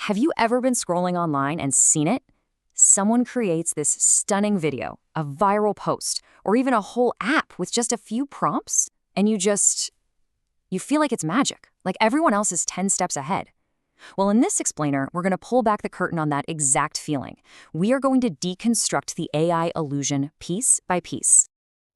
Have you ever been scrolling online and seen it? Someone creates this stunning video, a viral post, or even a whole app with just a few prompts, and you feel like it's magic, like everyone else is 10 steps ahead. Well, in this explainer, we're going to pull back the curtain on that exact feeling. We are going to deconstruct the AI illusion piece by piece.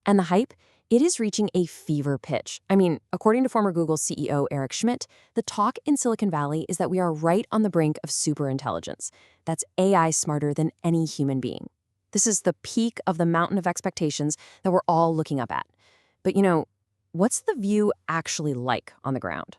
And the hype? It is reaching a fever pitch. I mean, according to former Google CEO Eric Schmidt, the talk in Silicon Valley is that we are right on the brink of superintelligence. That's AI smarter than any human being. This is the peak of the mountain of expectations that we're all looking up at. But what's the view actually like on the ground?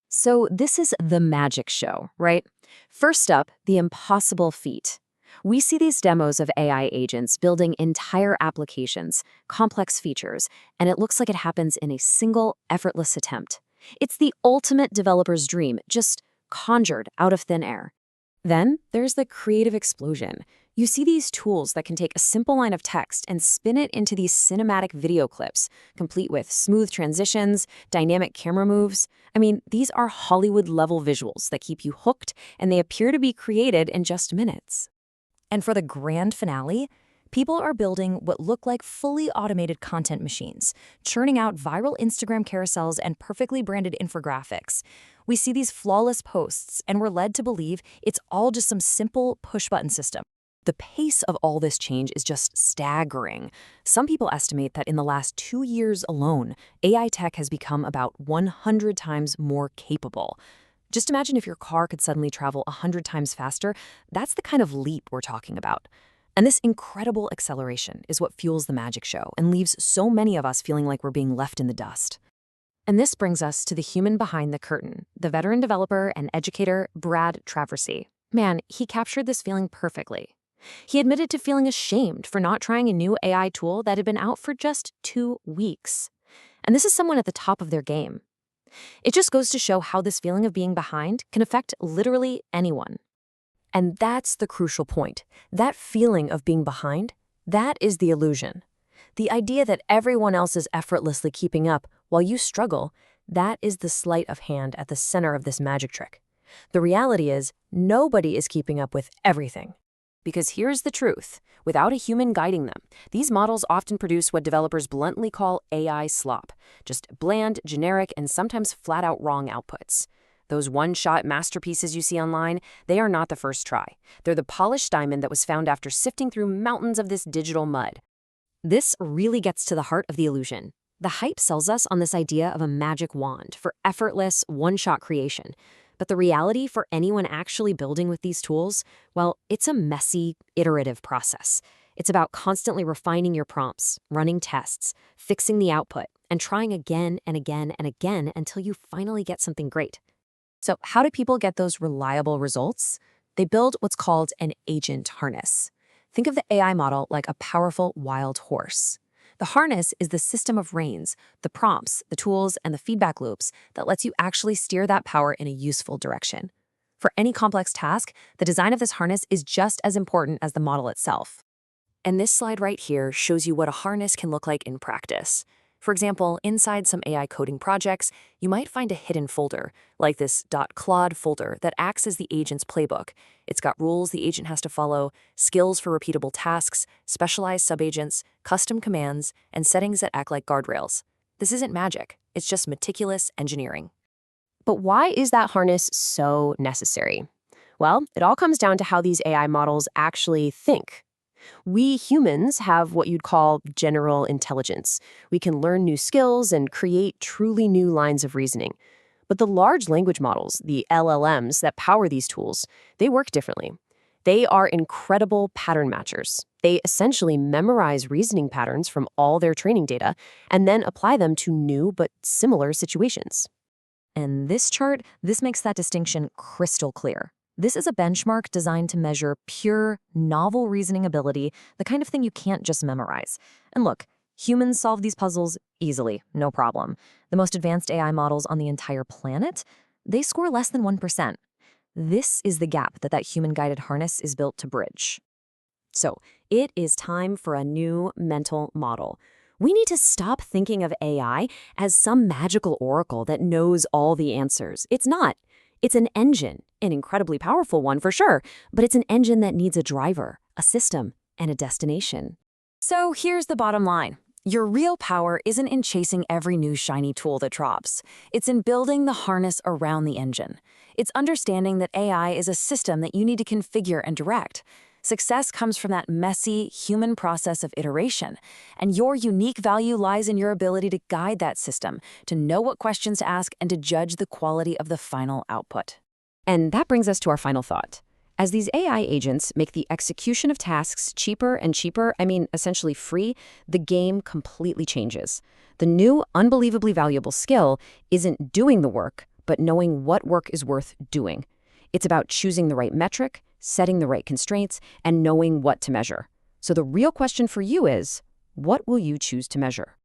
So this is the magic show, right? First up, the impossible feat. We see these demos of AI agents building entire applications, complex features, and it looks like it happens in a single, effortless attempt. It's the ultimate developer's dream, just conjured out of thin air. Then there's the creative explosion. You see these tools that can take a simple line of text and spin it into these cinematic video clips, complete with smooth transitions, dynamic camera moves. I mean, these are Hollywood-level visuals that keep you hooked, and they appear to be created in just minutes. And for the grand finale, people are building what look like fully automated content machines, churning out viral Instagram carousels and perfectly branded infographics. We see these flawless posts, and we're led to believe it's all just some simple push-button system. The pace of all this change is just staggering. Some people estimate that in the last 2 years alone, AI tech has become about 100 times more capable. Just imagine if your car could suddenly travel 100 times faster. That's the kind of leap we're talking about. And this incredible acceleration is what fuels the magic show and leaves so many of us feeling like we're being left in the dust. And this brings us to the human behind the curtain, the veteran developer and educator, Brad Traversy. Man, he captured this feeling perfectly. He admitted to feeling ashamed for not trying a new AI tool that had been out for just 2 weeks. And this is someone at the top of their game. It just goes to show how this feeling of being behind can affect literally anyone. And that's the crucial point. That feeling of being behind, that is the illusion. The idea that everyone else is effortlessly keeping up while you struggle, that is the sleight of hand at the center of this magic trick. The reality is, nobody is keeping up with everything. Because here's the truth. Without a human guiding them, these models often produce what developers bluntly call AI slop. Just bland, generic, and sometimes flat-out wrong outputs. Those one-shot masterpieces you see online, they are not the first try. They're the polished diamond that was found after sifting through mountains of this digital mud. This really gets to the heart of the illusion. The hype sells us on this idea of a magic wand for effortless, one-shot creation. But the reality for anyone actually building with these tools, well, it's a messy, iterative process. It's about constantly refining your prompts, running tests, fixing the output, and trying again and again and again until you finally get something great. So how do people get those reliable results? They build what's called an agent harness. Think of the AI model like a powerful wild horse. The harness is the system of reins, the prompts, the tools, and the feedback loops that lets you actually steer that power in a useful direction. For any complex task, the design of this harness is just as important as the model itself. And this slide right here shows you what a harness can look like in practice. For example, inside some AI coding projects, you might find a hidden folder, like this .claude folder that acts as the agent's playbook. It's got rules the agent has to follow, skills for repeatable tasks, specialized subagents, custom commands, and settings that act like guardrails. This isn't magic, it's just meticulous engineering. But why is that harness so necessary? Well, it all comes down to how these AI models actually think. We humans have what you'd call general intelligence. We can learn new skills and create truly new lines of reasoning. But the large language models, the LLMs that power these tools, they work differently. They are incredible pattern matchers. They essentially memorize reasoning patterns from all their training data and then apply them to new but similar situations. And this chart, this makes that distinction crystal clear. This is a benchmark designed to measure pure, novel reasoning ability, the kind of thing you can't just memorize. And look, humans solve these puzzles easily, no problem. The most advanced AI models on the entire planet, they score less than 1%. This is the gap that human-guided harness is built to bridge. So, it is time for a new mental model. We need to stop thinking of AI as some magical oracle that knows all the answers. It's not. It's an engine, an incredibly powerful one for sure, but it's an engine that needs a driver, a system, and a destination. So here's the bottom line. Your real power isn't in chasing every new shiny tool that drops. It's in building the harness around the engine. It's understanding that AI is a system that you need to configure and direct. Success comes from that messy, human process of iteration, and your unique value lies in your ability to guide that system, to know what questions to ask, and to judge the quality of the final output. And that brings us to our final thought. As these AI agents make the execution of tasks cheaper and cheaper, essentially free, the game completely changes. The new, unbelievably valuable skill isn't doing the work, but knowing what work is worth doing. It's about choosing the right metric, setting the right constraints, and knowing what to measure. So the real question for you is, what will you choose to measure?